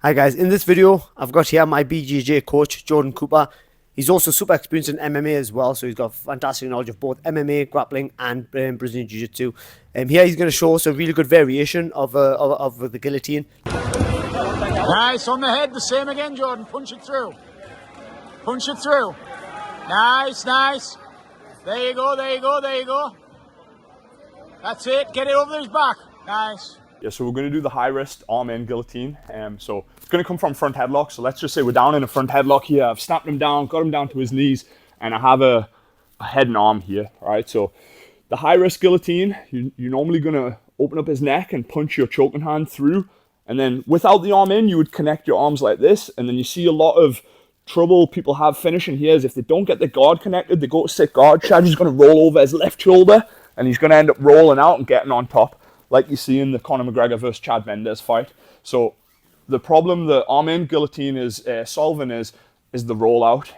Hi guys, in this video I've got here my BJJ coach Jordan Cooper. He's also super experienced in MMA as well, so he's got fantastic knowledge of both MMA, grappling and Brazilian Jiu Jitsu. Here he's going to show us a really good variation of the guillotine. Nice, on the head, the same again Jordan, punch it through. Punch it through. Nice, nice. There you go, there you go, there you go. That's it, get it over his back. Nice. Yeah, so we're going to do the high wrist arm in guillotine. So it's going to come from front headlock. So let's just say we're down in a front headlock here. I've snapped him down, got him down to his knees, and I have a head and arm here. All right, so the high wrist guillotine, you're normally going to open up his neck and punch your choking hand through. And then without the arm in, you would connect your arms like this. And then you see a lot of trouble people have finishing here is if they don't get the guard connected, they go to sit guard. Shaj is going to roll over his left shoulder, and he's going to end up rolling out and getting on top, like you see in the Conor McGregor versus Chad Mendes fight. So the problem the arm-in guillotine is solving is the rollout.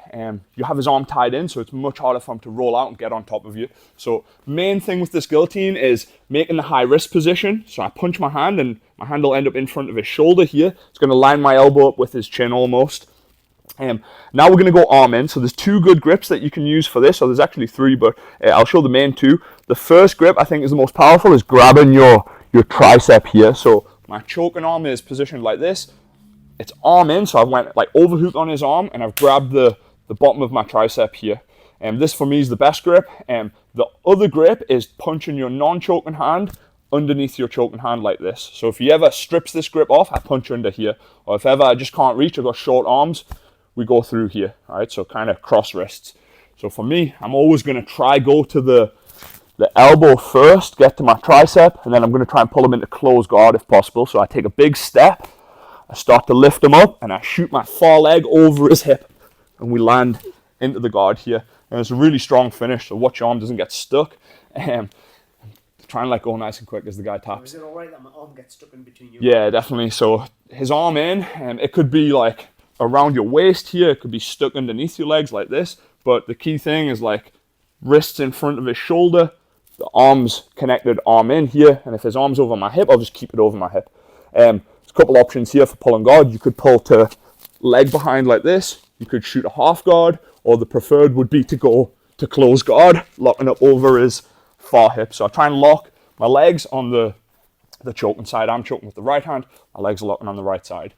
You have his arm tied in, so it's much harder for him to roll out and get on top of you. So main thing with this guillotine is making the high wrist position. So I punch my hand, and my hand will end up in front of his shoulder here. It's going to line my elbow up with his chin almost. Now we're going to go arm in. So there's two good grips that you can use for this. So there's actually three, but I'll show the main two. The first grip I think is the most powerful is grabbing your tricep here. So my choking arm is positioned like this. It's arm in, so I went like overhook on his arm, and I've grabbed the bottom of my tricep here. And this for me is the best grip. The other grip is punching your non-choking hand underneath your choking hand like this. So if he ever strips this grip off, I punch under here. Or if ever I just can't reach, I've got short arms, we go through here. All right, so kind of cross wrists. So for me, I'm always going to try go to the elbow first, get to my tricep, and then I'm going to try and pull him into close guard if possible. So I take a big step, I start to lift him up, and I shoot my far leg over his hip, and we land into the guard here. And it's a really strong finish, so watch your arm doesn't get stuck. Try and let go nice and quick as the guy taps. Is it alright that my arm gets stuck in between you? Yeah, definitely. So his arm in, it could be like around your waist here, it could be stuck underneath your legs like this, but the key thing is like wrists in front of his shoulder, the arms connected, arm in here, and if his arm's over my hip, I'll just keep it over my hip. There's a couple options here for pulling guard. You could pull to leg behind like this, you could shoot a half guard, or the preferred would be to go to close guard, locking up over his far hip. So I try and lock my legs on the choking side. I'm choking with the right hand, my legs are locking on the right side.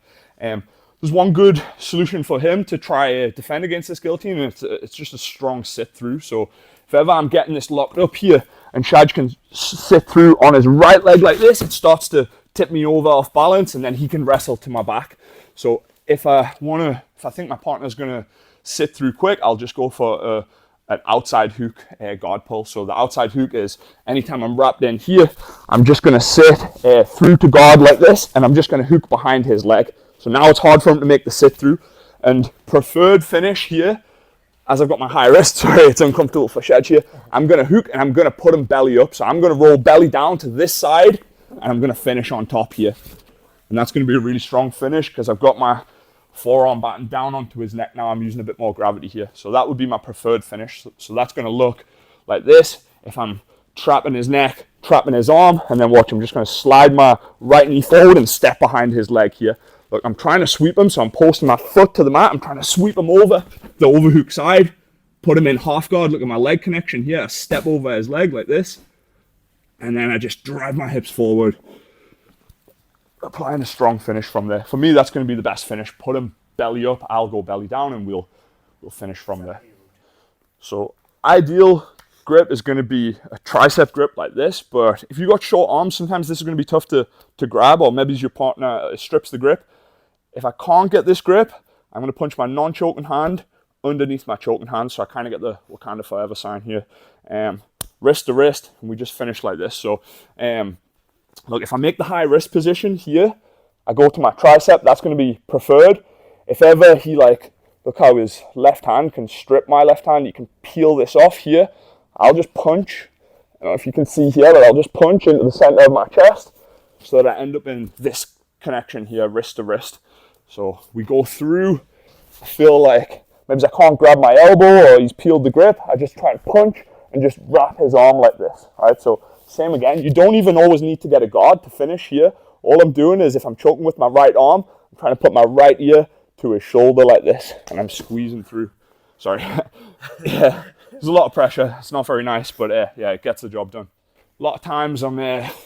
There's one good solution for him to try defend against this guillotine, and it's just a strong sit through. So if ever I'm getting this locked up here and Shaj can sit through on his right leg like this, it starts to tip me over off balance, and then he can wrestle to my back. So if I think my partner's gonna sit through quick, I'll just go for an outside hook guard pull. So the outside hook is anytime I'm wrapped in here, I'm just gonna sit through to guard like this, and I'm just gonna hook behind his leg. So now it's hard for him to make the sit through. And preferred finish here, as I've got my high wrist, sorry, it's uncomfortable for Shaj here, I'm gonna hook and I'm gonna put him belly up. So I'm gonna roll belly down to this side, and I'm gonna finish on top here. And that's gonna be a really strong finish because I've got my forearm battened down onto his neck now. I'm using a bit more gravity here. So that would be my preferred finish. So that's gonna look like this. If I'm trapping his neck, trapping his arm, and then watch, I'm just gonna slide my right knee forward and step behind his leg here. Look, I'm trying to sweep him, so I'm posting my foot to the mat. I'm trying to sweep him over the overhook side, put him in half guard. Look at my leg connection here. I step over his leg like this, and then I just drive my hips forward, applying a strong finish from there. For me, that's going to be the best finish. Put him belly up, I'll go belly down, and we'll finish from there. So ideal grip is going to be a tricep grip like this, but if you've got short arms, sometimes this is going to be tough to grab, or maybe your partner strips the grip. If I can't get this grip, I'm going to punch my non-choking hand underneath my choking hand, so I kind of get the Wakanda Forever sign here. Wrist to wrist, and we just finish like this. So look, if I make the high wrist position here, I go to my tricep, that's going to be preferred. If ever he look how his left hand can strip my left hand, you can peel this off here. I'll just punch, I don't know if you can see here, but I'll just punch into the center of my chest so that I end up in this connection here, wrist to wrist. So we go through, I feel like maybe I can't grab my elbow or he's peeled the grip, I just try and punch and just wrap his arm like this. All right, so same again, you don't even always need to get a guard to finish here. All I'm doing is if I'm choking with my right arm, I'm trying to put my right ear to his shoulder like this, and I'm squeezing through. Sorry. Yeah, there's a lot of pressure. It's not very nice, but yeah, it gets the job done. A lot of times I'm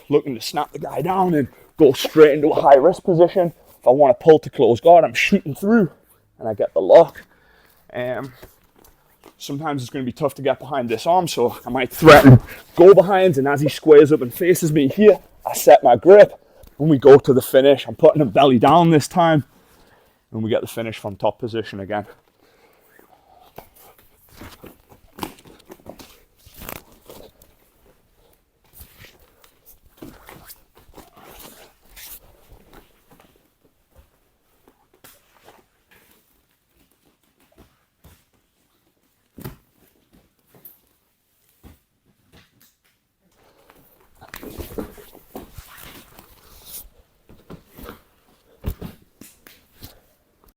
looking to snap the guy down and go straight into a high wrist position. If I want to pull to close guard, I'm shooting through and I get the lock. Sometimes it's going to be tough to get behind this arm, so I might threaten, go behind, and as he squares up and faces me here, I set my grip. When we go to the finish, I'm putting him belly down this time, and we get the finish from top position again.